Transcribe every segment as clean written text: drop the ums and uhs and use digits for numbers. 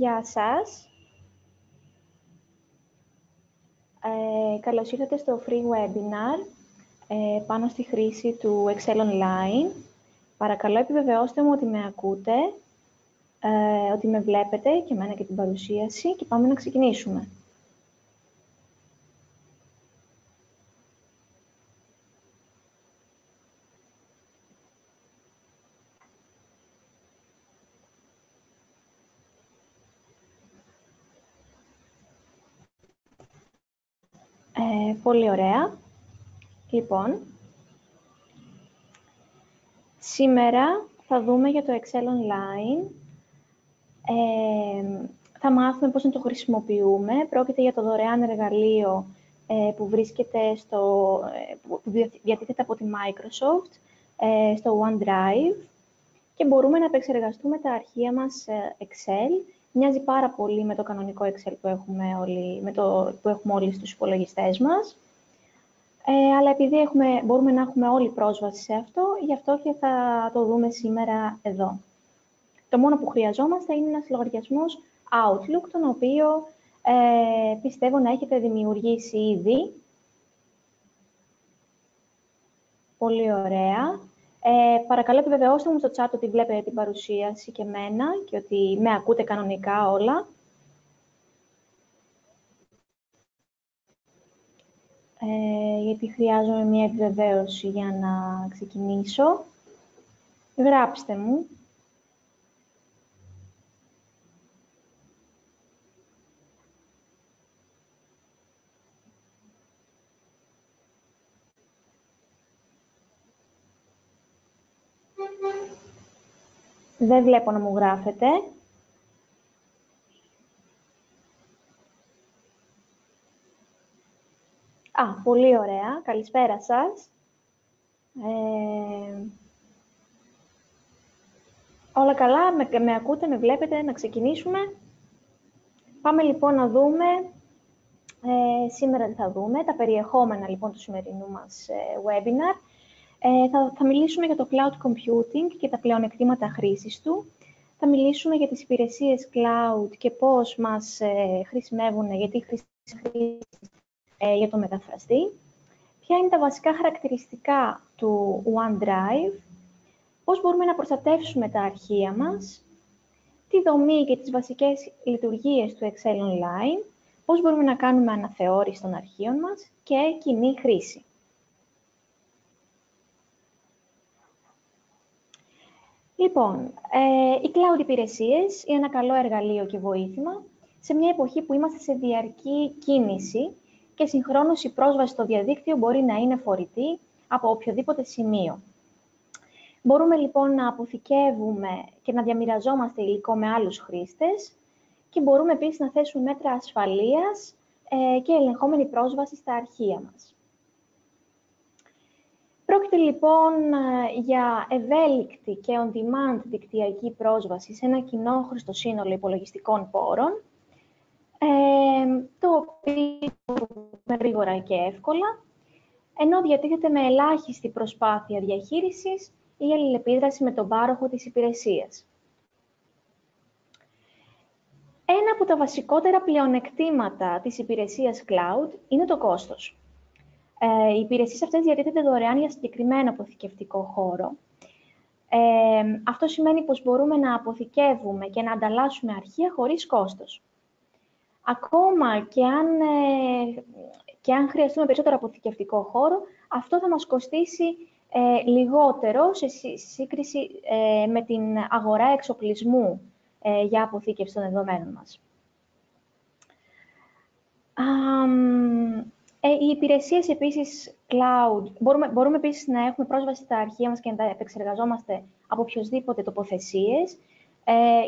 Γεια σας. Καλώς ήρθατε στο free webinar πάνω στη χρήση του Excel Online. Παρακαλώ επιβεβαιώστε μου ότι με ακούτε, ότι με βλέπετε και εμένα και την παρουσίαση και πάμε να ξεκινήσουμε. Πολύ ωραία. Λοιπόν, σήμερα θα δούμε για το Excel Online. Θα μάθουμε πώς να το χρησιμοποιούμε. Πρόκειται για το δωρεάν εργαλείο που βρίσκεται που διατίθεται από τη Microsoft στο OneDrive και μπορούμε να επεξεργαστούμε τα αρχεία μας Excel. Μοιάζει πάρα πολύ με το κανονικό Excel που έχουμε όλοι στους υπολογιστές μας. Αλλά επειδή μπορούμε να έχουμε όλη πρόσβαση σε αυτό, γι' αυτό και θα το δούμε σήμερα εδώ. Το μόνο που χρειαζόμαστε είναι ένας λογαριασμός Outlook, τον οποίο πιστεύω να έχετε δημιουργήσει ήδη. Πολύ ωραία. Παρακαλώ επιβεβαιώστε μου στο chat ότι βλέπετε την παρουσίαση και εμένα και ότι με ακούτε κανονικά όλα. Γιατί χρειάζομαι μια επιβεβαίωση για να ξεκινήσω. Γράψτε μου. Δεν βλέπω να μου γράφετε. Πολύ ωραία. Καλησπέρα σας. Όλα καλά, με ακούτε, με βλέπετε, να ξεκινήσουμε. Πάμε λοιπόν να δούμε, σήμερα τι θα δούμε, τα περιεχόμενα λοιπόν του σημερινού μας webinar. Θα μιλήσουμε για το cloud computing και τα πλεονεκτήματα χρήσης του. Θα μιλήσουμε για τις υπηρεσίες cloud και πώς μας χρησιμεύουν, γιατί χρησιμεύουν για το μεταφραστή. Ποια είναι τα βασικά χαρακτηριστικά του OneDrive, πώς μπορούμε να προστατεύσουμε τα αρχεία μας, τη δομή και τις βασικές λειτουργίες του Excel Online, πώς μπορούμε να κάνουμε αναθεώρηση των αρχείων μας και κοινή χρήση. Λοιπόν, οι cloud υπηρεσίες είναι ένα καλό εργαλείο και βοήθημα σε μια εποχή που είμαστε σε διαρκή κίνηση και συγχρόνως η πρόσβαση στο διαδίκτυο μπορεί να είναι φορητή από οποιοδήποτε σημείο. Μπορούμε λοιπόν να αποθηκεύουμε και να διαμοιραζόμαστε υλικό με άλλους χρήστες και μπορούμε επίσης να θέσουμε μέτρα ασφαλείας και ελεγχόμενη πρόσβαση στα αρχεία μας. Πρόκειται λοιπόν για ευέλικτη και on-demand δικτυακή πρόσβαση σε ένα κοινόχρηστο σύνολο υπολογιστικών πόρων, το οποίο με γρήγορα και εύκολα, ενώ διατίθεται με ελάχιστη προσπάθεια διαχείρισης ή αλληλεπίδραση με τον πάροχο της υπηρεσίας. Ένα από τα βασικότερα πλεονεκτήματα της υπηρεσίας cloud είναι το κόστος. Οι υπηρεσίες αυτές διατίθεται δωρεάν για συγκεκριμένο αποθηκευτικό χώρο. Αυτό σημαίνει πως μπορούμε να αποθηκεύουμε και να ανταλλάσσουμε αρχεία χωρίς κόστος. Ακόμα και αν χρειαστούμε περισσότερο αποθηκευτικό χώρο, αυτό θα μας κοστίσει λιγότερο σε σύγκριση με την αγορά εξοπλισμού για αποθήκευση των δεδομένων μας. Οι υπηρεσίες επίσης cloud, μπορούμε επίσης να έχουμε πρόσβαση στα αρχεία μας και να τα επεξεργαζόμαστε από οποιοσδήποτε τοποθεσίες,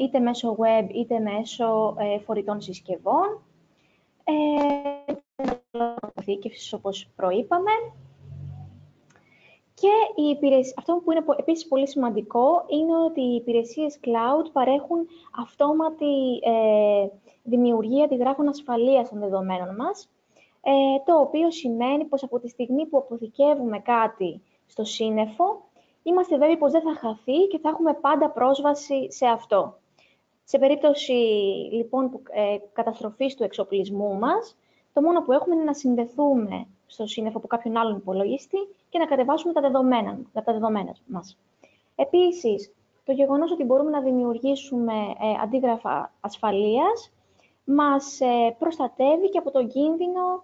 είτε μέσω web, είτε μέσω φορητών συσκευών, αποθήκευσης όπως προείπαμε. Και αυτό που είναι επίσης πολύ σημαντικό είναι ότι οι υπηρεσίες cloud παρέχουν αυτόματη δημιουργία αντιγράφων ασφαλείας των δεδομένων μας, το οποίο σημαίνει πως από τη στιγμή που αποθηκεύουμε κάτι στο σύννεφο, είμαστε βέβαιοι πως δεν θα χαθεί και θα έχουμε πάντα πρόσβαση σε αυτό. Σε περίπτωση λοιπόν καταστροφής του εξοπλισμού μας, το μόνο που έχουμε είναι να συνδεθούμε στο σύννεφο από κάποιον άλλον υπολογιστή και να κατεβάσουμε τα δεδομένα μας. Επίσης, το γεγονός ότι μπορούμε να δημιουργήσουμε αντίγραφα ασφαλείας μας προστατεύει και από τον κίνδυνο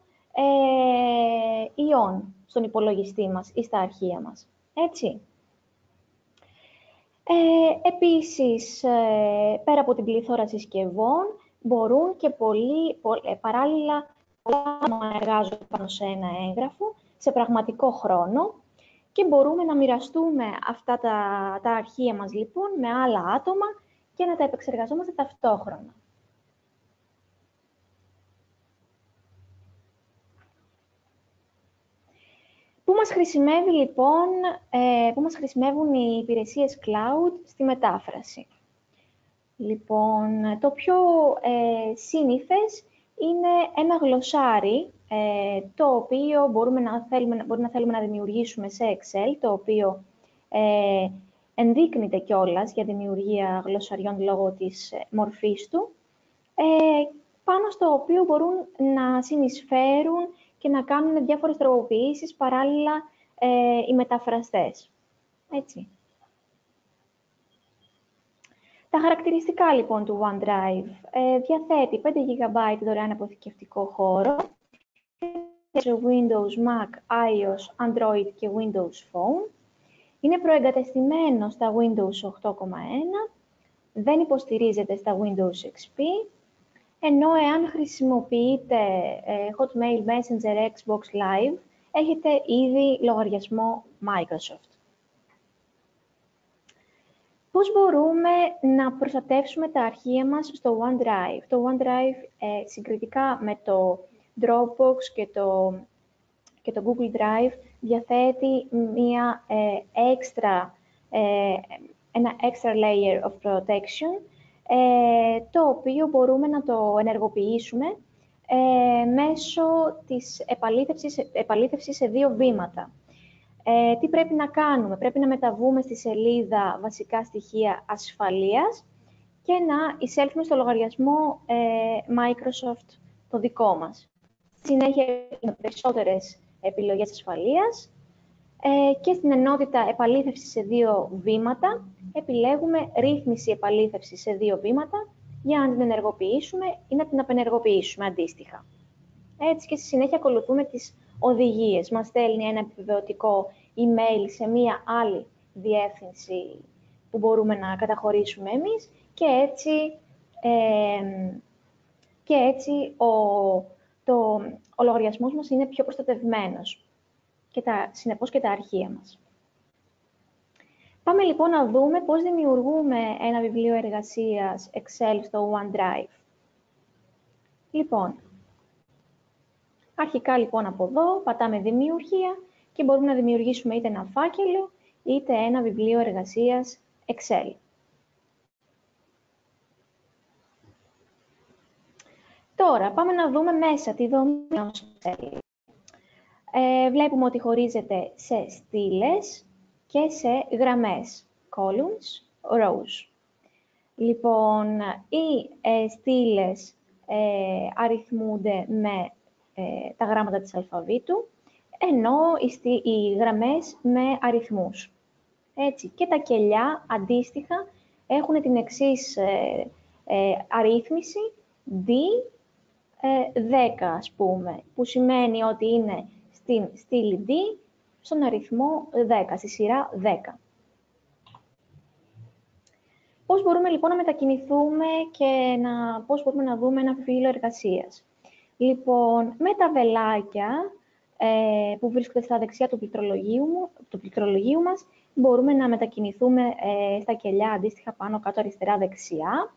ιών στον υπολογιστή μας ή στα αρχεία μας. Έτσι. Επίσης, πέρα από την πληθώρα συσκευών, μπορούν και παράλληλα να εργάζονται πάνω σε ένα έγγραφο, σε πραγματικό χρόνο, και μπορούμε να μοιραστούμε αυτά τα αρχεία μας, λοιπόν, με άλλα άτομα και να τα επεξεργαζόμαστε ταυτόχρονα. Πού μας χρησιμεύει, λοιπόν, πού μας χρησιμεύουν οι υπηρεσίες cloud στη μετάφραση. Λοιπόν, το πιο σύνηθες είναι ένα γλωσσάρι, το οποίο μπορεί να θέλουμε να δημιουργήσουμε σε Excel, το οποίο ενδείκνυται κιόλας για δημιουργία γλωσσαριών λόγω της μορφής του, πάνω στο οποίο μπορούν να συνεισφέρουν και να κάνουν διάφορες τροποποιήσεις παράλληλα οι μεταφραστές. Έτσι. Τα χαρακτηριστικά, λοιπόν, του OneDrive. Διαθέτει 5 GB δωρεάν αποθηκευτικό χώρο, σε Windows, Mac, iOS, Android και Windows Phone. Είναι προεγκατεστημένο στα Windows 8.1, δεν υποστηρίζεται στα Windows XP, ενώ εάν χρησιμοποιείτε Hotmail, Messenger, Xbox Live, έχετε ήδη λογαριασμό Microsoft. Πώς μπορούμε να προστατεύσουμε τα αρχεία μας στο OneDrive. Το OneDrive, συγκριτικά με το Dropbox και το Google Drive, διαθέτει ένα extra layer of protection, το οποίο μπορούμε να το ενεργοποιήσουμε μέσω της επαλήθευσης σε 2 βήματα. Τι πρέπει να κάνουμε? Πρέπει να μεταβούμε στη σελίδα βασικά στοιχεία ασφαλείας και να εισέλθουμε στο λογαριασμό Microsoft, το δικό μας. Στη συνέχεια, με περισσότερες επιλογές ασφαλείας και στην ενότητα επαλήθευση σε 2 βήματα, επιλέγουμε ρύθμιση επαλήθευση σε 2 βήματα για να την ενεργοποιήσουμε ή να την απενεργοποιήσουμε αντίστοιχα. Έτσι, και στη συνέχεια ακολουθούμε τις οδηγίες. Μας στέλνει ένα επιβεβαιωτικό email σε μία άλλη διεύθυνση που μπορούμε να καταχωρήσουμε εμείς και έτσι ο λογαριασμός μας είναι πιο προστατευμένος και συνεπώς και τα αρχεία μας. Πάμε λοιπόν να δούμε πώς δημιουργούμε ένα βιβλίο εργασίας Excel στο OneDrive. Λοιπόν, αρχικά λοιπόν από εδώ πατάμε δημιουργία και μπορούμε να δημιουργήσουμε είτε ένα φάκελο είτε ένα βιβλίο εργασίας Excel. Τώρα πάμε να δούμε μέσα τη δομή ενός Excel. Βλέπουμε ότι χωρίζεται σε στήλες και σε γραμμές, columns, rows. Λοιπόν, οι στήλες αριθμούνται με τα γράμματα της αλφαβήτου, ενώ οι γραμμές με αριθμούς. Έτσι, και τα κελιά, αντίστοιχα, έχουν την εξής αρρύθμιση, D10, ας πούμε, που σημαίνει ότι είναι στην στήλη D, στον αριθμό 10, στη σειρά 10. Πώς μπορούμε λοιπόν να μετακινηθούμε και πώς μπορούμε να δούμε ένα φύλλο εργασίας. Λοιπόν, με τα βελάκια που βρίσκονται στα δεξιά του πληκτρολογίου μας, μπορούμε να μετακινηθούμε στα κελιά αντίστοιχα πάνω, κάτω, αριστερά, δεξιά.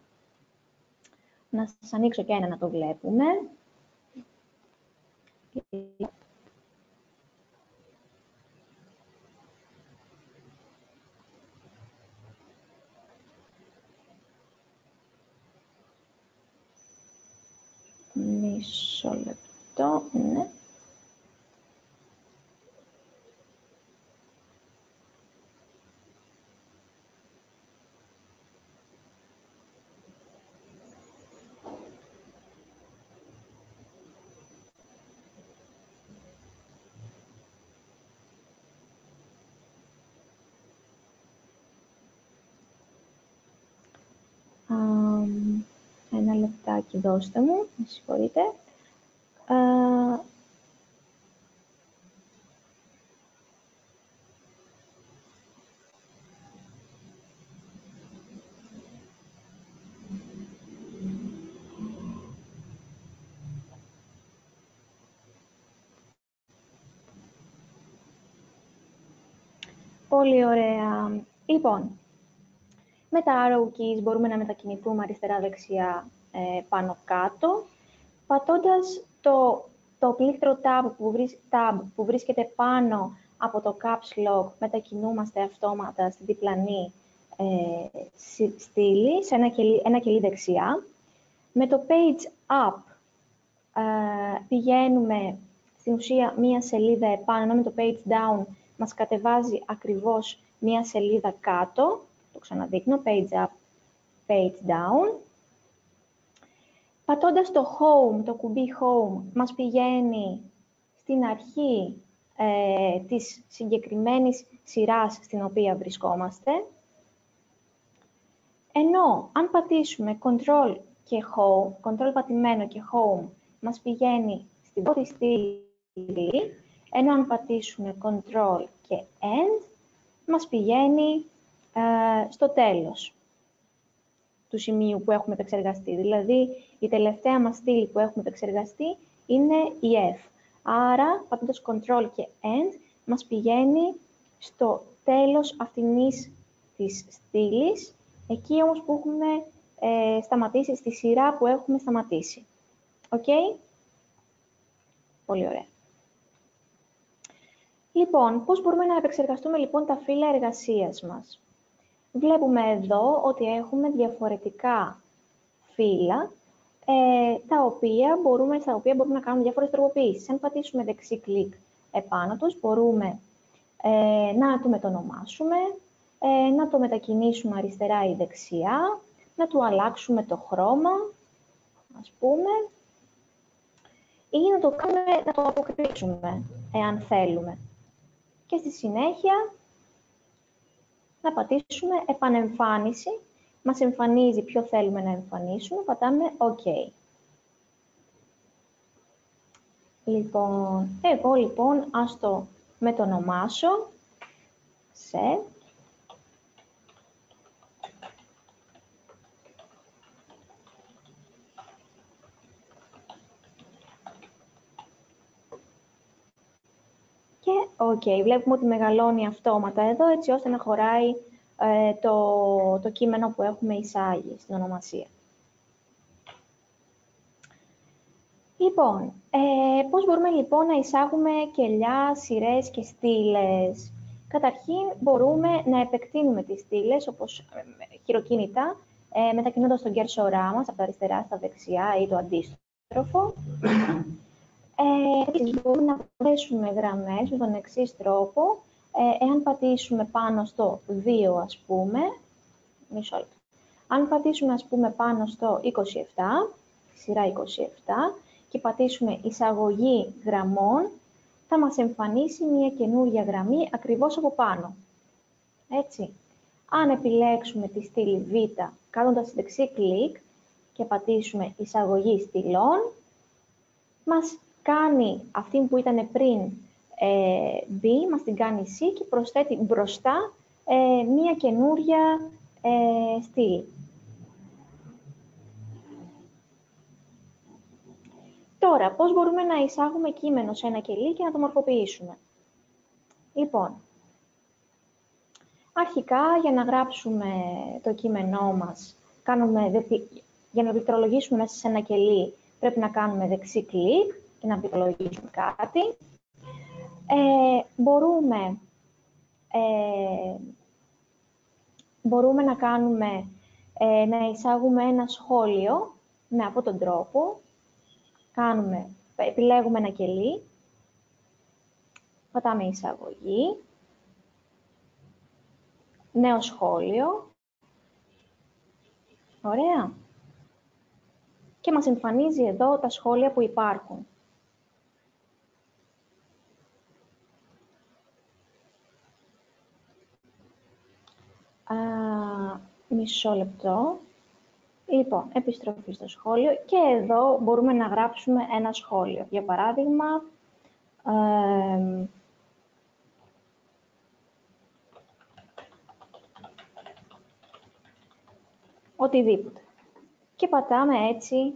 Να σας ανοίξω και ένα να το βλέπουμε. Μισό λεπτό, ναι. Ένα λεπτάκι δώστε μου, με συγχωρείτε. Πολύ ωραία. Λοιπόν, με τα arrow keys μπορούμε να μετακινηθούμε αριστερά-δεξιά, πάνω-κάτω. Πατώντας το πλήκτρο tab που βρίσκεται πάνω από το caps lock, μετακινούμαστε αυτόματα στη διπλανή στήλη, σε ένα κελί δεξιά. Με το page up πηγαίνουμε στην ουσία μία σελίδα επάνω, ενώ με το page down μας κατεβάζει ακριβώς μία σελίδα κάτω. Το ξαναδείκνω, page up, page down. Πατώντας το home, το κουμπί home, μας πηγαίνει στην αρχή της συγκεκριμένης σειράς στην οποία βρισκόμαστε. Ενώ αν πατήσουμε control και home, control πατημένο και home, μας πηγαίνει στην πρώτη στήλη, ενώ αν πατήσουμε control και end, μας πηγαίνει στο τέλος του σημείου που έχουμε επεξεργαστεί. Δηλαδή, η τελευταία μας στήλη που έχουμε επεξεργαστεί είναι η F. Άρα, πατώντας control και end, μας πηγαίνει στο τέλος αυτής της στήλης, εκεί όμως που έχουμε σταματήσει, στη σειρά που έχουμε σταματήσει. Οκ? Πολύ ωραία. Λοιπόν, πώς μπορούμε να επεξεργαστούμε λοιπόν τα φύλλα εργασίας μας. Βλέπουμε εδώ ότι έχουμε διαφορετικά φύλλα, στα οποία μπορούμε να κάνουμε διάφορες τροποποιήσεις. Αν πατήσουμε δεξί κλικ επάνω τους, μπορούμε να το μετονομάσουμε, να το μετακινήσουμε αριστερά ή δεξιά, να του αλλάξουμε το χρώμα, ας πούμε, ή να το αποκρύψουμε, εάν θέλουμε. Και στη συνέχεια να πατήσουμε επανεμφάνιση. Μας εμφανίζει ποιο θέλουμε να εμφανίσουμε, πατάμε OK. Λοιπόν, εγώ λοιπόν ας το μετονομάσω σε και OK. Βλέπουμε ότι μεγαλώνει αυτόματα εδώ, έτσι ώστε να χωράει το κείμενο που έχουμε εισάγει στην ονομασία. Λοιπόν, πώς μπορούμε λοιπόν να εισάγουμε κελιά, σειρές και στήλες. Καταρχήν, μπορούμε να επεκτείνουμε τις στήλες, όπως χειροκίνητα, μετακινώντας τον κέρσορά μας από τα αριστερά στα δεξιά ή το αντίστροφο. Επίσης, μπορούμε να προσθέσουμε γραμμές με τον εξής τρόπο. Εάν πατήσουμε πάνω στο 2, ας πούμε, μισό λεπτό. Αν πατήσουμε, ας πούμε, πάνω στο 27, σειρά 27, και πατήσουμε εισαγωγή γραμμών, θα μας εμφανίσει μια καινούργια γραμμή ακριβώς από πάνω. Έτσι. Αν επιλέξουμε τη στήλη Β, κάνοντας δεξί κλικ και πατήσουμε εισαγωγή στυλών, μας κάνει αυτή που ήταν πριν B, μας την κάνει C και προσθέτει μπροστά μια καινούρια στήλη. Τώρα, πώς μπορούμε να εισάγουμε κείμενο σε ένα κελί και να το μορφοποιήσουμε. Λοιπόν, αρχικά για να γράψουμε το κείμενό μας, για να πληκτρολογήσουμε μέσα σε ένα κελί, πρέπει να κάνουμε δεξί κλικ και να πληκτρολογήσουμε κάτι. Μπορούμε να εισάγουμε ένα σχόλιο με αυτόν τον τρόπο. Επιλέγουμε ένα κελί, πατάμε εισαγωγή, νέο σχόλιο, ωραία, και μας εμφανίζει εδώ τα σχόλια που υπάρχουν. Μισό λεπτό, Λοιπόν, επιστροφή στο σχόλιο και εδώ μπορούμε να γράψουμε ένα σχόλιο. Για παράδειγμα, οτιδήποτε. Και πατάμε έτσι,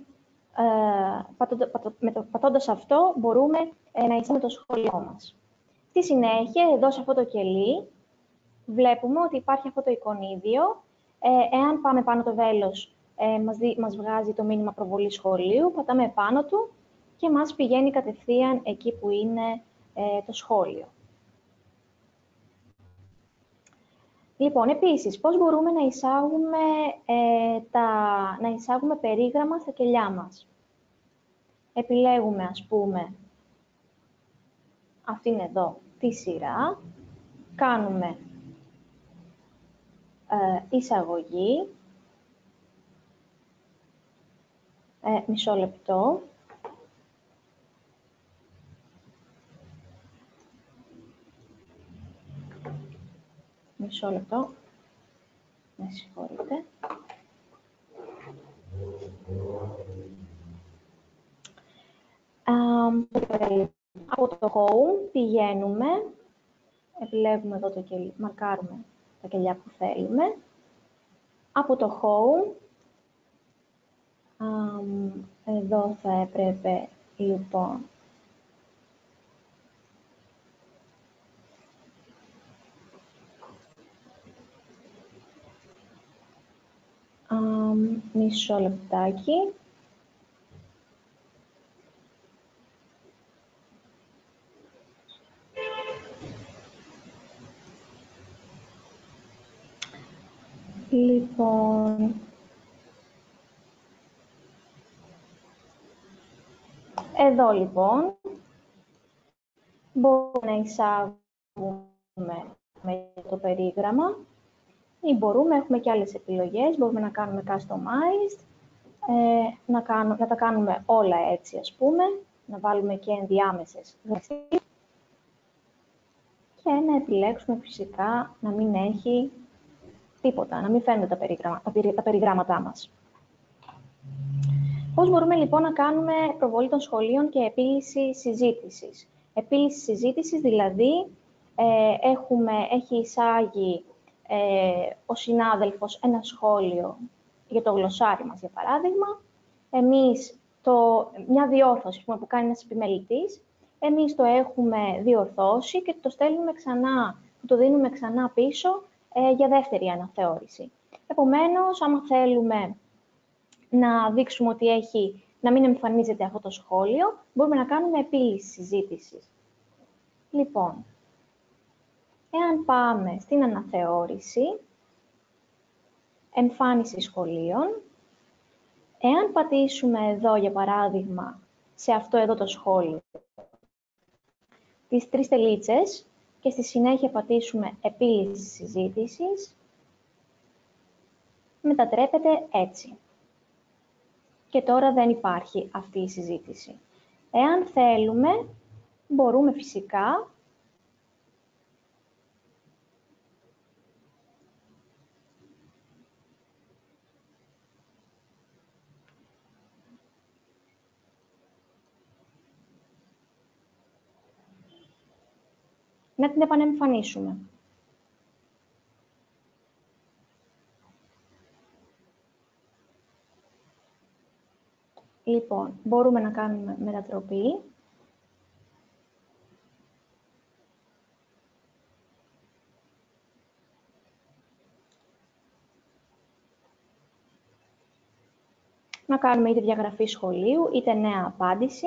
πατώντας αυτό, μπορούμε να εισάγουμε το σχόλιο μας. Στη συνέχεια, εδώ σε αυτό το κελί, βλέπουμε ότι υπάρχει αυτό το εικονίδιο. Εάν πάμε πάνω το βέλος, μας βγάζει το μήνυμα προβολή σχολείου, πατάμε πάνω του και μας πηγαίνει κατευθείαν εκεί που είναι το σχόλιο. Λοιπόν, επίσης, πώς μπορούμε να εισάγουμε περίγραμμα στα κελιά μας. Επιλέγουμε, ας πούμε, αυτήν εδώ τη σειρά, κάνουμε εισαγωγή, μισό λεπτό. Μισό λεπτό. Με συγχωρείτε. Από το Home πηγαίνουμε, επιλέγουμε εδώ το κελί, μαρκάρουμε τα κελιά που θέλουμε. Από το Home, εδώ θα έπρεπε, λοιπόν, μισό λεπτάκι. Λοιπόν, εδώ λοιπόν μπορούμε να εισάγουμε με το περίγραμμα ή έχουμε και άλλες επιλογές, μπορούμε να κάνουμε customized, να τα κάνουμε όλα έτσι, ας πούμε, να βάλουμε και ενδιάμεσες γραφές και να επιλέξουμε φυσικά να μην έχει τίποτα, να μην φαίνονται τα περιγράμματά μας. Πώς μπορούμε λοιπόν να κάνουμε προβολή των σχολείων και επίλυση συζήτησης. Επίλυση συζήτησης, δηλαδή, έχει εισάγει ο συνάδελφος ένα σχόλιο για το γλωσσάρι μας, για παράδειγμα. Εμείς, μια διόρθωση που κάνει ένας επιμελητής, εμείς το έχουμε διορθώσει και το στέλνουμε ξανά, το δίνουμε ξανά πίσω για δεύτερη αναθεώρηση. Επομένως, άμα θέλουμε να δείξουμε ότι να μην εμφανίζεται αυτό το σχόλιο, μπορούμε να κάνουμε επίλυση συζήτησης. Λοιπόν, εάν πάμε στην αναθεώρηση, εμφάνιση σχολείων, εάν πατήσουμε εδώ, για παράδειγμα, σε αυτό εδώ το σχόλιο, τις 3 τελίτσες και στη συνέχεια πατήσουμε επίλυση συζήτησης, μετατρέπεται έτσι. Και τώρα δεν υπάρχει αυτή η συζήτηση. Εάν θέλουμε, μπορούμε φυσικά να την επανεμφανίσουμε. Λοιπόν, μπορούμε να κάνουμε μετατροπή. Να κάνουμε είτε διαγραφή σχολείου, είτε νέα απάντηση.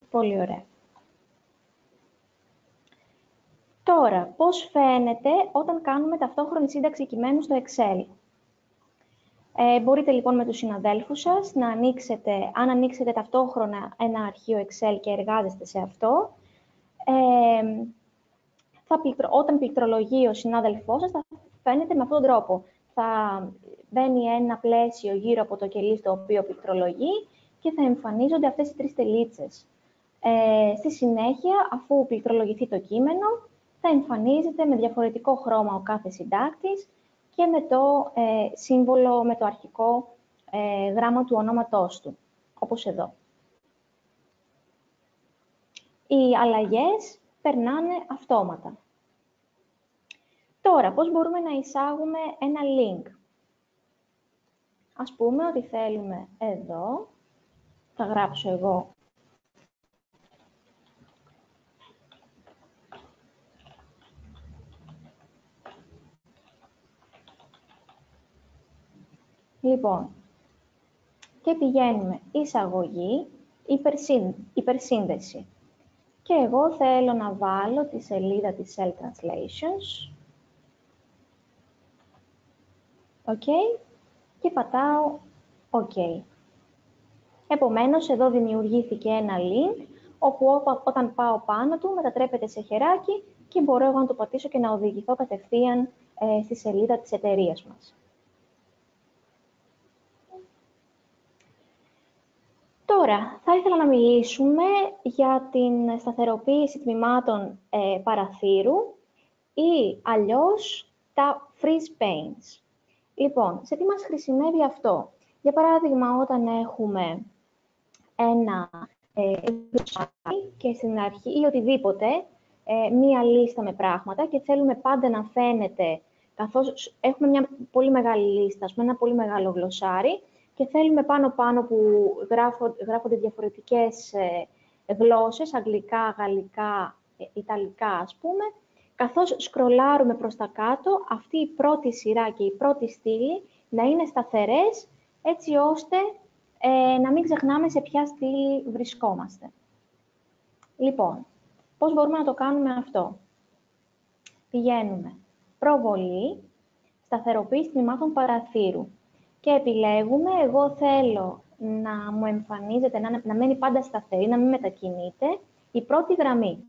Πολύ ωραία. Τώρα, πώς φαίνεται όταν κάνουμε ταυτόχρονη σύνταξη κειμένου στο Excel. Μπορείτε λοιπόν με τους συναδέλφους σας να ανοίξετε, αν ανοίξετε ταυτόχρονα ένα αρχείο Excel και εργάζεστε σε αυτό, όταν πληκτρολογεί ο συνάδελφός σας, θα φαίνεται με αυτόν τον τρόπο. Θα μπαίνει ένα πλαίσιο γύρω από το κελί στο οποίο πληκτρολογεί και θα εμφανίζονται αυτές οι 3 τελίτσες. Στη συνέχεια, αφού πληκτρολογηθεί το κείμενο, θα εμφανίζεται με διαφορετικό χρώμα ο κάθε συντάκτης και με το σύμβολο, με το αρχικό γράμμα του ονόματός του, όπως εδώ. Οι αλλαγές περνάνε αυτόματα. Τώρα, πώς μπορούμε να εισάγουμε ένα link. Ας πούμε ότι θέλουμε εδώ, θα γράψω εγώ λοιπόν, και πηγαίνουμε εισαγωγή, υπερσύνδεση. Και εγώ θέλω να βάλω τη σελίδα της Cell Translations. OK. Και πατάω OK. Επομένως, εδώ δημιουργήθηκε ένα link, όπου όταν πάω πάνω του, μετατρέπεται σε χεράκι και μπορώ εγώ να το πατήσω και να οδηγηθώ κατευθείαν στη σελίδα της εταιρείας μας. Τώρα, θα ήθελα να μιλήσουμε για την σταθεροποίηση τμήματων παραθύρου ή αλλιώς τα freeze panes. Λοιπόν, σε τι μας χρησιμεύει αυτό? Για παράδειγμα, όταν έχουμε ένα γλωσσάκι και στην αρχή ή οτιδήποτε, μία λίστα με πράγματα και θέλουμε πάντα να φαίνεται, καθώς έχουμε μια πολύ μεγάλη λίστα, ένα πολύ μεγάλο γλωσσάρι και θέλουμε πάνω-πάνω που γράφονται διαφορετικές γλώσσες, αγγλικά, γαλλικά, ιταλικά, ας πούμε, καθώς σκρολάρουμε προς τα κάτω, αυτή η πρώτη σειρά και η πρώτη στήλη να είναι σταθερές, έτσι ώστε να μην ξεχνάμε σε ποια στήλη βρισκόμαστε. Λοιπόν, πώς μπορούμε να το κάνουμε αυτό? Πηγαίνουμε προβολή, σταθεροποίηση τμήματων παραθύρου και επιλέγουμε, εγώ θέλω να μου εμφανίζεται, να μένει πάντα σταθερή, να μην μετακινείται, η πρώτη γραμμή.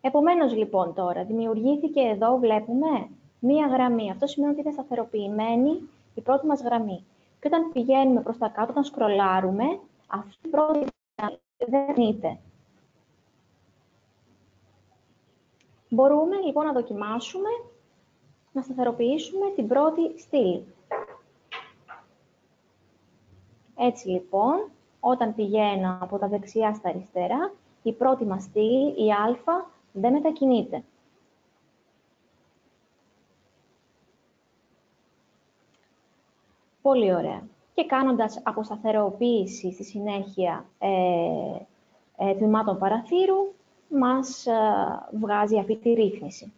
Επομένως, λοιπόν, τώρα, δημιουργήθηκε εδώ, βλέπουμε, μία γραμμή. Αυτό σημαίνει ότι είναι σταθεροποιημένη η πρώτη μας γραμμή. Και όταν πηγαίνουμε προς τα κάτω, όταν σκρολάρουμε, αυτή η πρώτη γραμμή δεν κινείται. Μπορούμε, λοιπόν, να δοκιμάσουμε να σταθεροποιήσουμε την πρώτη στήλη. Έτσι, λοιπόν, όταν πηγαίνω από τα δεξιά στα αριστερά, η πρώτη μας στήλη, η α, δεν μετακινείται. Πολύ ωραία. Και κάνοντας αποσταθεροποίηση στη συνέχεια τμήματων παραθύρου, μας βγάζει αυτή τη ρύθμιση.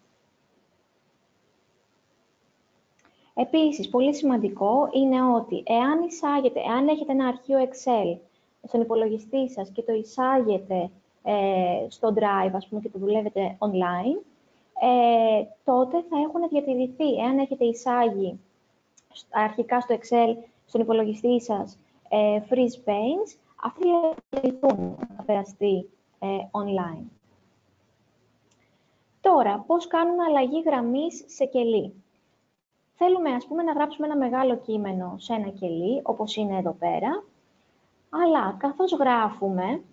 Επίσης, πολύ σημαντικό είναι ότι εάν έχετε ένα αρχείο Excel στον υπολογιστή σας και το εισάγετε στο Drive, ας πούμε, και το δουλεύετε online, τότε θα έχουν διατηρηθεί. Εάν έχετε εισάγει αρχικά στο Excel, στον υπολογιστή σας, freeze panes, αυτοί διατηρηθούν να περαστεί online. Τώρα, πώς κάνουμε αλλαγή γραμμής σε κελί. Θέλουμε, ας πούμε, να γράψουμε ένα μεγάλο κείμενο σε ένα κελί, όπως είναι εδώ πέρα, αλλά καθώς γράφουμε,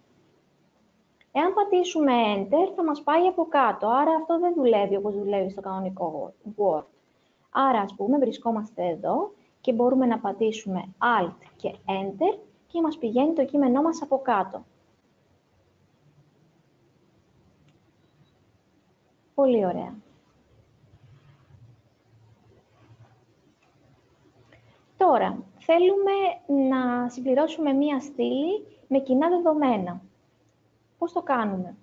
εάν πατήσουμε Enter, θα μας πάει από κάτω, άρα αυτό δεν δουλεύει όπως δουλεύει στο κανονικό Word. Άρα, ας πούμε, βρισκόμαστε εδώ και μπορούμε να πατήσουμε Alt και Enter και μας πηγαίνει το κείμενό μας από κάτω. Πολύ ωραία. Τώρα, θέλουμε να συμπληρώσουμε μία στήλη με κοινά δεδομένα. Πώς το κάνουμε?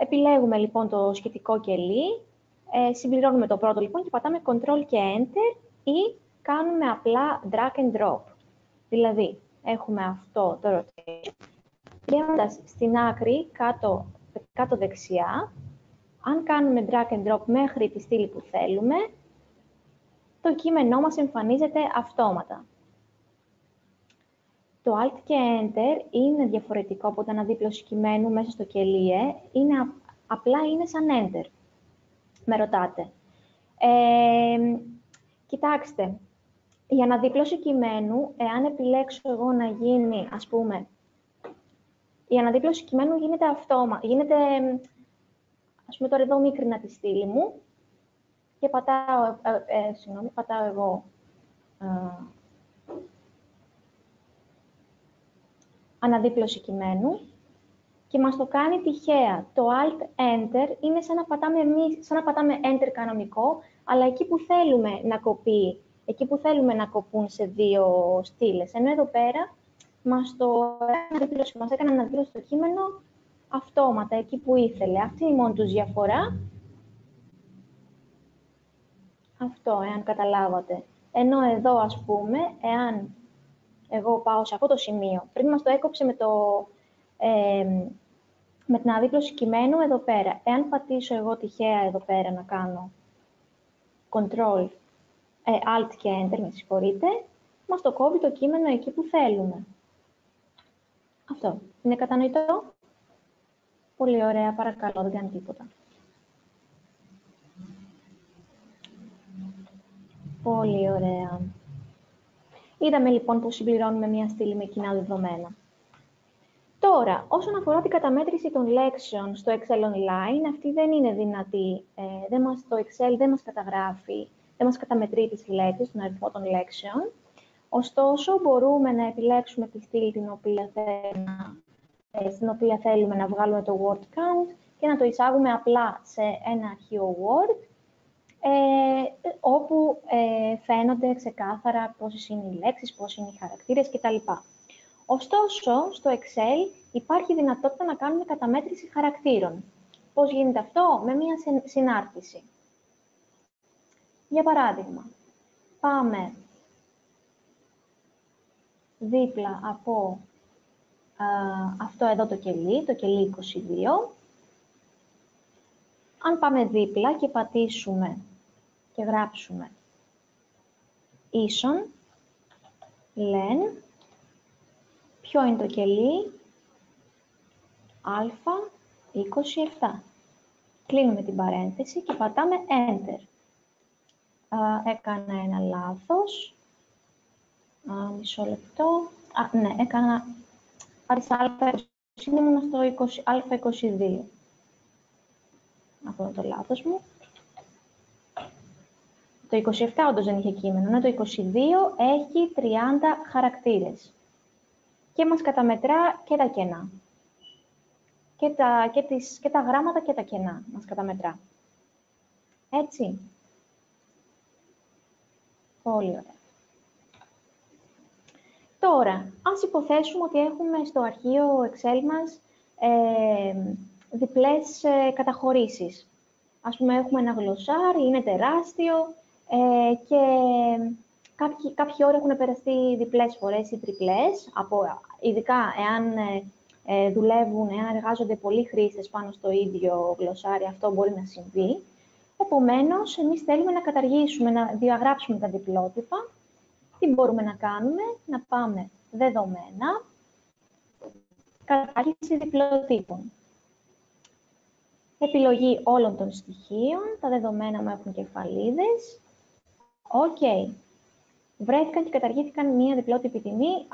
Επιλέγουμε λοιπόν το σχετικό κελί, συμπληρώνουμε το πρώτο λοιπόν και πατάμε Ctrl και Enter ή κάνουμε απλά Drag and Drop. Δηλαδή, έχουμε αυτό το rotation, πηγαίνοντας στην άκρη κάτω δεξιά, αν κάνουμε Drag and Drop μέχρι τη στήλη που θέλουμε, το κείμενό μας εμφανίζεται αυτόματα. Το Alt και Enter είναι διαφορετικό από την αναδίπλωση κειμένου μέσα στο κελί, απλά είναι σαν Enter. Με ρωτάτε. Κοιτάξτε, η αναδίπλωση κειμένου, εάν επιλέξω εγώ να γίνει, ας πούμε, η αναδίπλωση κειμένου γίνεται αυτόματα. Ας πούμε τώρα εδώ μίκρινα τη στήλη μου και πατάω εγώ αναδίπλωση κειμένου και μας το κάνει τυχαία. Το Alt-Enter είναι σαν να πατάμε Enter κανονικό, αλλά εκεί που θέλουμε να κοπεί, εκεί που θέλουμε να κοπούν σε δύο στήλες. Ενώ εδώ πέρα μας έκανε αναδίπλωση το κείμενο αυτόματα, εκεί που ήθελε. Αυτή είναι η μόνη τους διαφορά. Αυτό, εάν καταλάβατε. Ενώ εδώ, ας πούμε, εάν εγώ πάω σε αυτό το σημείο, πριν μας το έκοψε με την αναδίπλωση κειμένου εδώ πέρα. Εάν πατήσω εγώ τυχαία εδώ πέρα να κάνω Ctrl, Alt και Enter, με συγχωρείτε, μας το κόβει το κείμενο εκεί που θέλουμε. Αυτό. Είναι κατανοητό? Πολύ ωραία, παρακαλώ, δεν κάνει τίποτα. Πολύ ωραία. Είδαμε λοιπόν πώς συμπληρώνουμε μία στήλη με κοινά δεδομένα. Τώρα, όσον αφορά την καταμέτρηση των λέξεων στο Excel Online, αυτή δεν είναι δυνατή. Το Excel δεν μας καταγράφει, δεν μας καταμετρεί τις λέξεις, τον αριθμό των λέξεων. Ωστόσο, μπορούμε να επιλέξουμε τη στήλη στην οποία θέλουμε να βγάλουμε το word count και να το εισάγουμε απλά σε ένα αρχείο Word, όπου φαίνονται ξεκάθαρα πόσες είναι οι λέξεις, πόσοι είναι οι χαρακτήρες κτλ. Ωστόσο, στο Excel υπάρχει δυνατότητα να κάνουμε καταμέτρηση χαρακτήρων. Πώς γίνεται αυτό? Με μία συνάρτηση. Για παράδειγμα, πάμε δίπλα από αυτό εδώ το κελί 22. Αν πάμε δίπλα και πατήσουμε και γράψουμε ίσον, len, ποιο είναι το κελί? α27. Κλείνουμε την παρένθεση και πατάμε Enter. Έκανα ένα λάθος. Μισό λεπτό. Ναι, έκανα... Άρχισα α20, ήμουν στο α22. Αυτό είναι το λάθος μου. Το 27 όντως δεν είχε κείμενο, ενώ το 22 έχει 30 χαρακτήρες. Και μας καταμετρά και τα κενά. Και τα γράμματα και τα κενά μας καταμετρά. Έτσι. Πολύ ωραία. Τώρα, ας υποθέσουμε ότι έχουμε στο αρχείο Excel μας διπλές καταχωρήσεις. Ας πούμε, έχουμε ένα γλωσσάρι, είναι τεράστιο και κάποιοι όροι έχουν περαστεί διπλές φορές ή τριπλές, ειδικά εάν εάν εργάζονται πολλοί χρήστες πάνω στο ίδιο γλωσσάρι, αυτό μπορεί να συμβεί. Επομένως, εμείς θέλουμε να καταργήσουμε, να διαγράψουμε τα διπλότυπα. Τι μπορούμε να κάνουμε? Να πάμε δεδομένα, κατάργηση διπλοτύπων. Επιλογή όλων των στοιχείων, τα δεδομένα μου έχουν κεφαλίδες. OK. Βρέθηκαν και καταργήθηκαν μία διπλότυπη τιμή,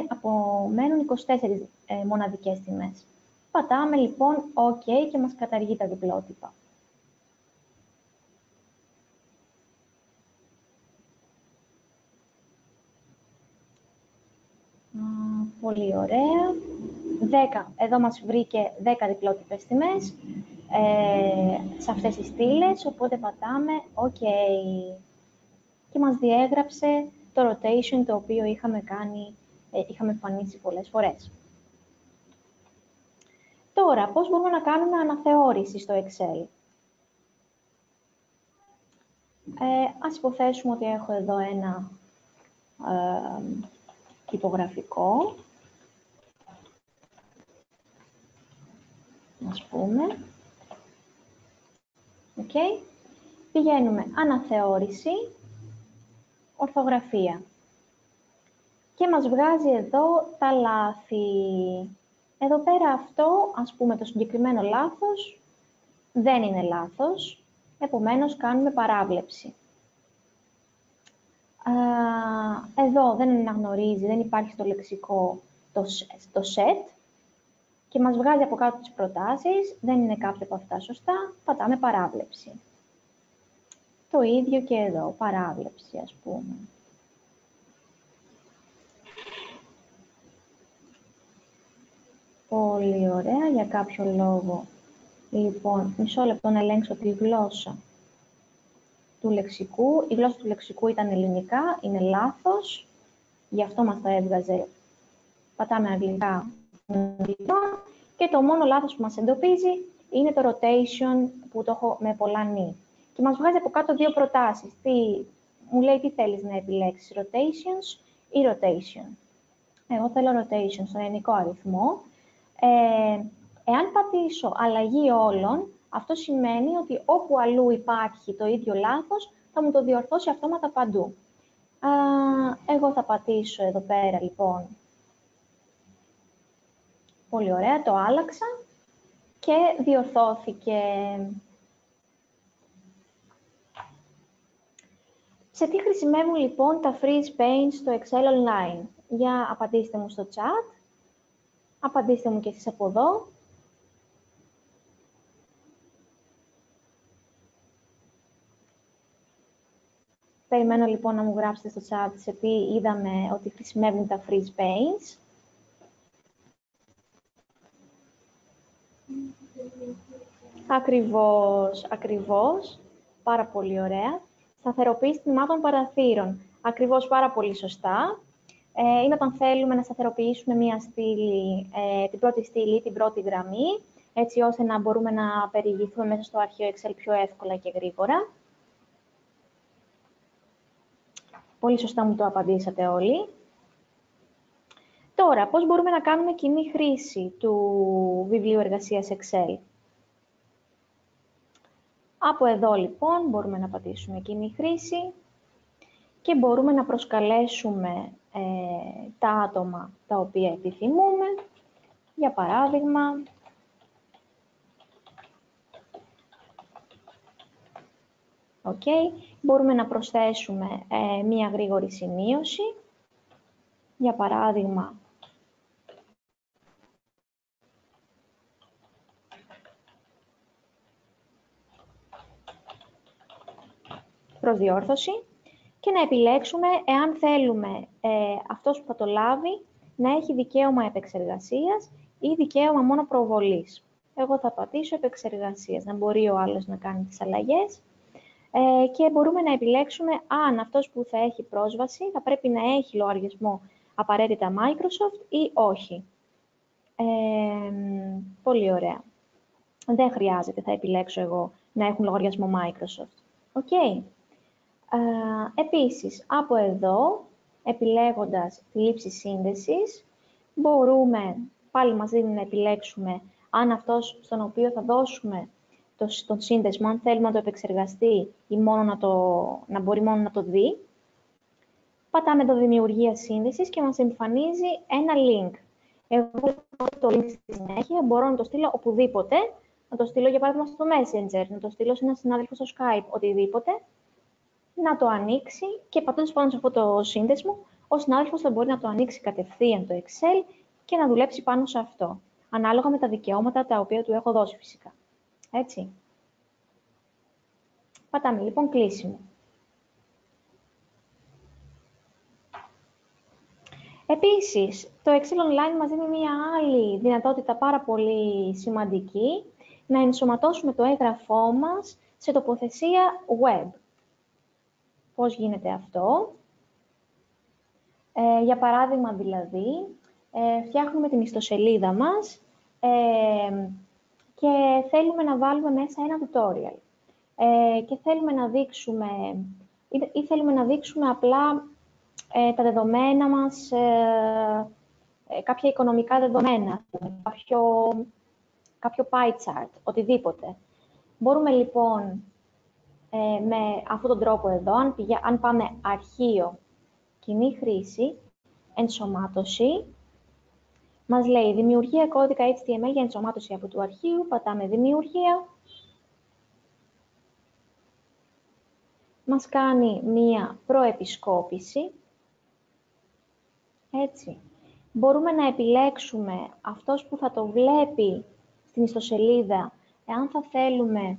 απομένουν 24 μοναδικές τιμές. Πατάμε λοιπόν OK και μας καταργεί τα διπλότυπα. Πολύ ωραία. 10. Εδώ μας βρήκε 10 διπλότυπες τιμές σε αυτές τις στήλες, οπότε πατάμε OK. Και μας διέγραψε το rotation το οποίο είχαμε εμφανίσει πολλές φορές. Τώρα, πώς μπορούμε να κάνουμε αναθεώρηση στο Excel? Ας υποθέσουμε ότι έχω εδώ ένα τυπογραφικό, ας πούμε. Okay. Πηγαίνουμε αναθεώρηση, ορθογραφία. Και μας βγάζει εδώ τα λάθη. Εδώ πέρα αυτό, ας πούμε, το συγκεκριμένο λάθος, δεν είναι λάθος. Επομένως, κάνουμε παράβλεψη. Εδώ δεν αναγνωρίζει, δεν υπάρχει στο λεξικό το set και μας βγάζει από κάτω τις προτάσεις, δεν είναι κάποια από αυτά σωστά, πατάμε παράβλεψη. Το ίδιο και εδώ, παράβλεψη, ας πούμε. Πολύ ωραία, για κάποιο λόγο. Λοιπόν, μισό λεπτό να ελέγξω τη γλώσσα του λεξικού. Η γλώσσα του λεξικού ήταν ελληνικά, είναι λάθος. Γι' αυτό μας το έβγαζε. Πατάμε αγγλικά και το μόνο λάθος που μας εντοπίζει είναι το rotation που το έχω με πολλά νη. Και μας βγάζει από κάτω δύο προτάσεις. Μου λέει τι θέλεις να επιλέξεις, rotations ή rotation. Εγώ θέλω rotation στον ελληνικό αριθμό. Εάν πατήσω αλλαγή όλων, αυτό σημαίνει ότι όπου αλλού υπάρχει το ίδιο λάθος, θα μου το διορθώσει αυτόματα παντού. Εγώ θα πατήσω εδώ πέρα, λοιπόν. Πολύ ωραία, το άλλαξα και διορθώθηκε. Σε τι χρησιμεύουν, λοιπόν, τα freeze panes στο Excel Online? Για απαντήστε μου στο chat. Απαντήστε μου και εσείς από εδώ. Περιμένω λοιπόν να μου γράψετε στο chat σε τι είδαμε ότι χρησιμεύουν τα freeze panes. Ακριβώς. Πάρα πολύ ωραία. Σταθεροποίηση τμήματων παραθύρων. Ακριβώς, πάρα πολύ σωστά. Είναι όταν θέλουμε να σταθεροποιήσουμε μία στήλη, την πρώτη στήλη, την πρώτη γραμμή, έτσι ώστε να μπορούμε να περιηγηθούμε μέσα στο αρχείο Excel πιο εύκολα και γρήγορα. Πολύ σωστά μου το απαντήσατε όλοι. Τώρα, πώς μπορούμε να κάνουμε κοινή χρήση του βιβλίου εργασίας Excel? Από εδώ, λοιπόν, μπορούμε να πατήσουμε κοινή χρήση και μπορούμε να προσκαλέσουμε τα άτομα τα οποία επιθυμούμε. Για παράδειγμα, μπορούμε να προσθέσουμε μία γρήγορη σημείωση. Για παράδειγμα, προσδιόρθωση και να επιλέξουμε εάν θέλουμε αυτός που θα το λάβει να έχει δικαίωμα επεξεργασίας ή δικαίωμα μόνο προβολής. Εγώ θα πατήσω επεξεργασίας, να μπορεί ο άλλος να κάνει τις αλλαγές και μπορούμε να επιλέξουμε αν αυτός που θα έχει πρόσβαση θα πρέπει να έχει λογαριασμό απαραίτητα Microsoft ή όχι. Πολύ ωραία. Δεν χρειάζεται, θα επιλέξω εγώ, να έχουν λογαριασμό Microsoft. Επίσης, από εδώ, επιλέγοντας τη λήψη σύνδεσης, μπορούμε, πάλι μας δίνει να επιλέξουμε αν αυτός στον οποίο θα δώσουμε τον σύνδεσμο, αν θέλουμε να το επεξεργαστεί ή να μπορεί μόνο να το δει. Πατάμε το δημιουργία σύνδεσης και μας εμφανίζει ένα link. Εγώ το link στη συνέχεια μπορώ να το στείλω οπουδήποτε, να το στείλω για παράδειγμα στο Messenger, να το στείλω σε έναν συνάδελφο στο Skype, οτιδήποτε, να το ανοίξει και πατώντας πάνω σε αυτό το σύνδεσμο, ο συνάδελφος θα μπορεί να το ανοίξει κατευθείαν το Excel και να δουλέψει πάνω σε αυτό, ανάλογα με τα δικαιώματα τα οποία του έχω δώσει φυσικά. Έτσι. Πατάμε λοιπόν κλείσιμο. Επίσης, το Excel Online μας δίνει μία άλλη δυνατότητα πάρα πολύ σημαντική, να ενσωματώσουμε το έγγραφό μας σε τοποθεσία web. Πώς γίνεται αυτό? Για παράδειγμα, δηλαδή, φτιάχνουμε την ιστοσελίδα μας και θέλουμε να βάλουμε μέσα ένα tutorial. Και θέλουμε να δείξουμε, ή θέλουμε να δείξουμε απλά τα δεδομένα μας, κάποια οικονομικά δεδομένα, κάποιο pie chart, οτιδήποτε. Μπορούμε λοιπόν με αυτόν τον τρόπο εδώ, αν πάμε αρχείο, κοινή χρήση, ενσωμάτωση, μας λέει δημιουργία κώδικα HTML για ενσωμάτωση από του αρχείου, πατάμε δημιουργία, μας κάνει μία προεπισκόπηση, έτσι. Μπορούμε να επιλέξουμε αυτός που θα το βλέπει στην ιστοσελίδα, εάν θα θέλουμε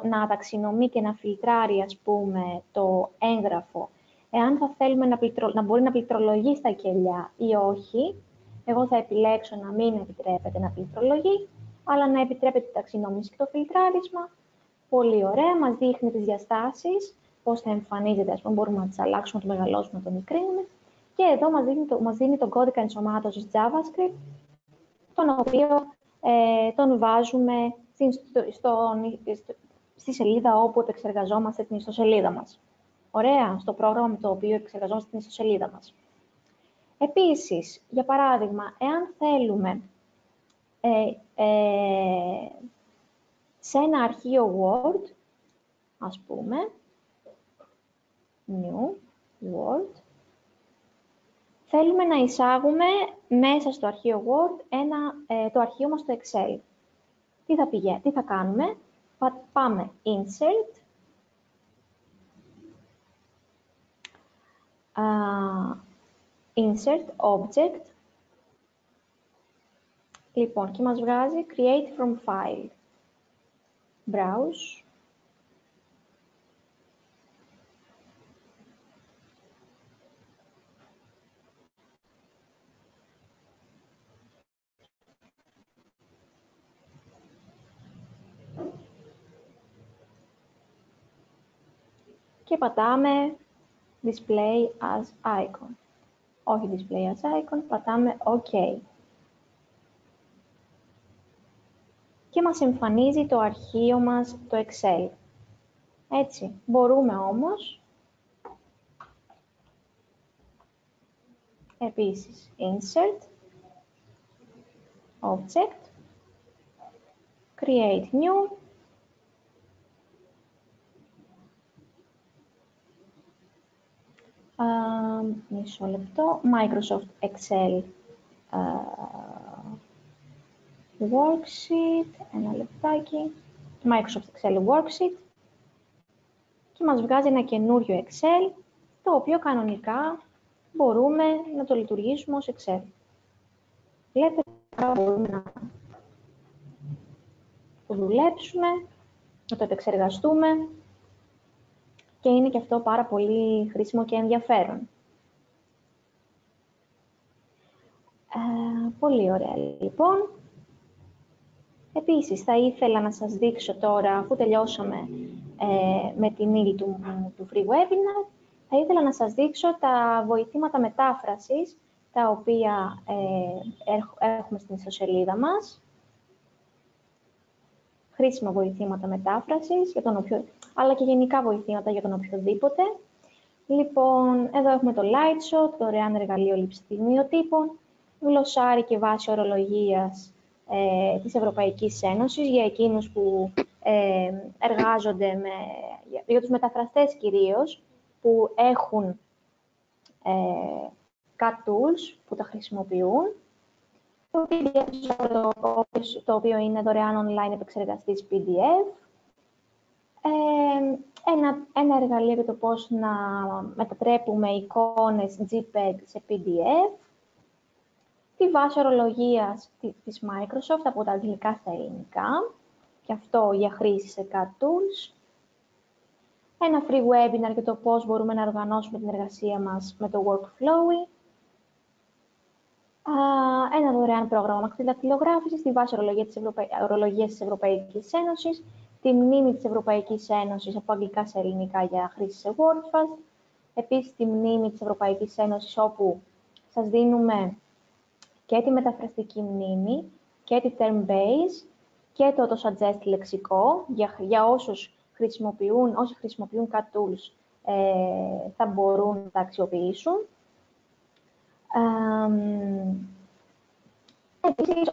να ταξινομεί και να φιλτράρει, ας πούμε, το έγγραφο, εάν θα θέλουμε να μπορεί να πληκτρολογεί στα κελιά ή όχι. Εγώ θα επιλέξω να μην επιτρέπεται να πληκτρολογεί, αλλά να επιτρέπεται η ταξινόμηση και το φιλτράρισμα. Πολύ ωραία, μας δείχνει τις διαστάσεις, πώς θα εμφανίζεται, ας πούμε, μπορούμε να τις αλλάξουμε, να το μεγαλώσουμε, να το μικρύνουμε. Και εδώ μας δίνει τον κώδικα ενσωμάτωσης JavaScript, τον οποίο τον βάζουμε στη σελίδα όπου επεξεργαζόμαστε την ιστοσελίδα μας. Ωραία, στο πρόγραμμα με το οποίο επεξεργαζόμαστε την ιστοσελίδα μας. Επίσης, για παράδειγμα, εάν θέλουμε σε ένα αρχείο Word, ας πούμε, New, Word, θέλουμε να εισάγουμε μέσα στο αρχείο Word το αρχείο μας στο Excel. Τι θα κάνουμε? Πάμε Insert, Insert, Object, λοιπόν, και μας βγάζει Create from File. Browse. Και πατάμε Display as Icon. Όχι Display as Icon, πατάμε OK. Και μας εμφανίζει το αρχείο μας, το Excel. Έτσι, μπορούμε όμως, επίσης, Insert, Object, Create New, μισό λεπτό, Microsoft Excel Worksheet, ένα λεπτάκι, Microsoft Excel Worksheet, και μας βγάζει ένα καινούριο Excel, το οποίο κανονικά μπορούμε να το λειτουργήσουμε ως Excel. Βλέπετε, μπορούμε να το δουλέψουμε, να το επεξεργαστούμε και είναι και αυτό πάρα πολύ χρήσιμο και ενδιαφέρον. Πολύ ωραία, λοιπόν. Επίσης, θα ήθελα να σας δείξω τώρα, αφού τελειώσαμε με την ύλη του free webinar, θα ήθελα να σας δείξω τα βοηθήματα μετάφρασης, τα οποία έχουμε στην ιστοσελίδα μας. Χρήσιμα βοηθήματα μετάφρασης, αλλά και γενικά βοηθήματα για τον οποιοδήποτε. Λοιπόν, εδώ έχουμε το Lightshot, το δωρεάν εργαλείο λήψης στιγμιοτύπων, γλωσσάρι και βάση ορολογίας της Ευρωπαϊκής Ένωσης για εκείνους που εργάζονται για τους μεταφραστές κυρίως, που έχουν CAT tools που τα χρησιμοποιούν. Το PDF, το οποίο είναι δωρεάν online επεξεργαστής PDF. Ένα εργαλείο για το πώς να μετατρέπουμε εικόνες JPEG σε PDF. Τη βάση ορολογίας της Microsoft από τα αγγλικά στα ελληνικά, και αυτό για χρήση σε CAT tools. Ένα free webinar για το πώς μπορούμε να οργανώσουμε την εργασία μας με το workflow. Ένα δωρεάν πρόγραμμα δακτυλογράφησης, τη βάση ορολογίας της Ευρωπαϊκής Ένωσης, τη μνήμη της Ευρωπαϊκής Ένωσης από αγγλικά σε ελληνικά για χρήση σε WordFast. Επίσης, τη μνήμη της Ευρωπαϊκής Ένωσης, όπου σας δίνουμε και τη μεταφραστική μνήμη και τη term base και το auto-suggest λεξικό για όσοι χρησιμοποιούν CAT tools, θα μπορούν να τα αξιοποιήσουν. Επίσης,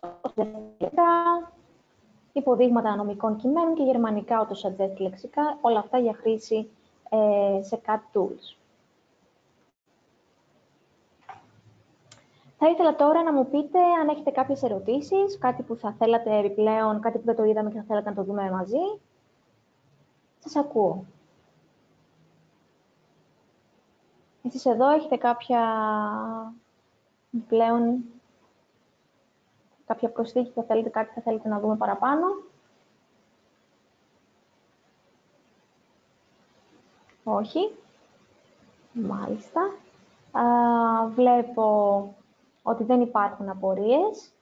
υποδείγματα νομικών κειμένων και γερμανικά auto-suggest λεξικά, όλα αυτά για χρήση σε CAT tools. Θα ήθελα τώρα να μου πείτε αν έχετε κάποιες ερωτήσεις, κάτι που θα θέλατε επιπλέον, κάτι που δεν το είδαμε και θα θέλατε να το δούμε μαζί. Σας ακούω. Εσείς εδώ έχετε κάποια επιπλέον, κάποια προσθήκη που θα θέλετε, κάτι θα θέλετε να δούμε παραπάνω. Όχι. Μάλιστα. Βλέπω ότι δεν υπάρχουν απορίες.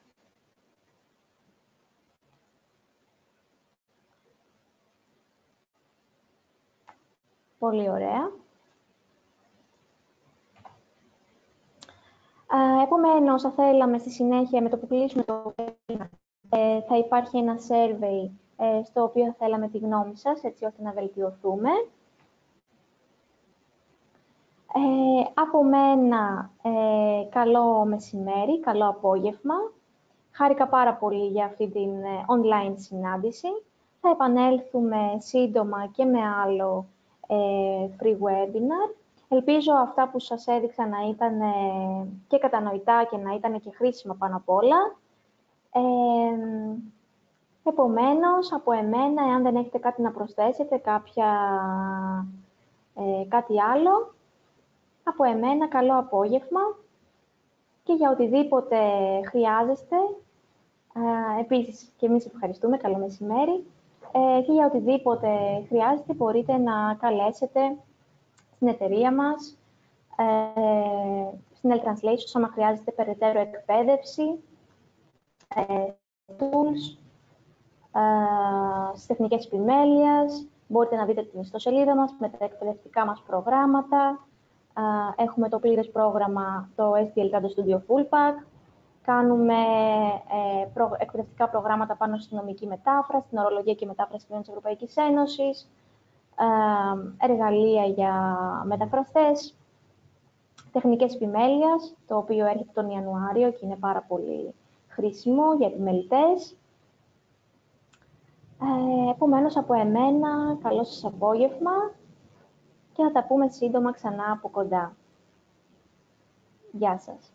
Πολύ ωραία. Επομένως, θα θέλαμε στη συνέχεια, με το που κλείσουμε το webinar, θα υπάρχει ένα survey στο οποίο θα θέλαμε τη γνώμη σας, έτσι ώστε να βελτιωθούμε. Από μένα, καλό μεσημέρι, καλό απόγευμα. Χάρηκα πάρα πολύ για αυτή την online συνάντηση. Θα επανέλθουμε σύντομα και με άλλο free webinar. Ελπίζω αυτά που σας έδειξα να ήταν και κατανοητά και να ήταν και χρήσιμα πάνω απ' όλα. Επομένως, από εμένα, εάν δεν έχετε κάτι να προσθέσετε, κάτι άλλο, από εμένα καλό απόγευμα και για οτιδήποτε χρειάζεστε, επίσης και εμείς ευχαριστούμε, καλό μεσημέρι, και για οτιδήποτε χρειάζεται μπορείτε να καλέσετε στην εταιρεία μας, στην L-Translation, άμα χρειάζεται περαιτέρω εκπαίδευση, tools, στις τεχνικές επιμέλειας. Μπορείτε να δείτε την ιστοσελίδα μας με τα εκπαιδευτικά μας προγράμματα. Έχουμε το πλήρες πρόγραμμα, το STL CAD Studio Full Pack. Κάνουμε εκπαιδευτικά προγράμματα πάνω στην νομική μετάφραση, στην ορολογία και μετάφραση της Ευρωπαϊκής Ένωσης, εργαλεία για μεταφραστές, τεχνικές επιμέλειας, το οποίο έρχεται τον Ιανουάριο και είναι πάρα πολύ χρήσιμο για επιμελητές. Επομένως, από εμένα, καλό σας απόγευμα και θα τα πούμε σύντομα ξανά από κοντά. Γεια σας.